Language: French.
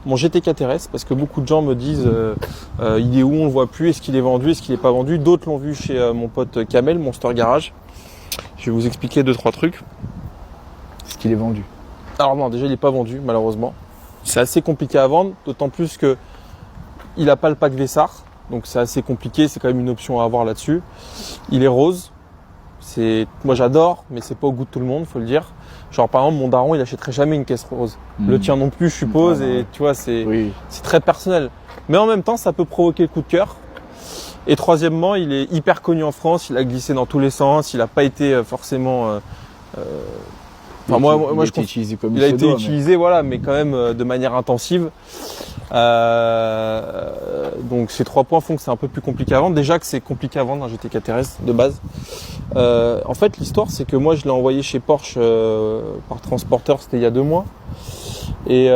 mon GT4 RS parce que beaucoup de gens me disent il est où, on le voit plus, est-ce qu'il est vendu, est-ce qu'il est pas vendu. D'autres l'ont vu chez mon pote Kamel, Monster Garage. Je vais vous expliquer 2-3 trucs. Est-ce qu'il est vendu? Alors non, déjà il n'est pas vendu malheureusement. C'est assez compliqué à vendre, d'autant plus que il n'a pas le pack Vessar, donc c'est assez compliqué, c'est quand même une option à avoir là-dessus. Il est rose. Moi j'adore, mais c'est pas au goût de tout le monde, faut le dire. Genre par exemple mon daron il achèterait jamais une caisse rose. Le tien non plus je suppose, et tu vois c'est très personnel. Mais en même temps ça peut provoquer le coup de cœur. Et troisièmement il est hyper connu en France, il a glissé dans tous les sens, il n'a pas été forcément... il a été utilisé comme il a été utilisé, voilà, mais quand même de manière intensive. Donc ces 3 points font que c'est un peu plus compliqué à vendre. Déjà que c'est compliqué à vendre un GT4 RS de base. En fait, l'histoire, c'est que moi, je l'ai envoyé chez Porsche par transporteur, c'était il y a 2 mois. Et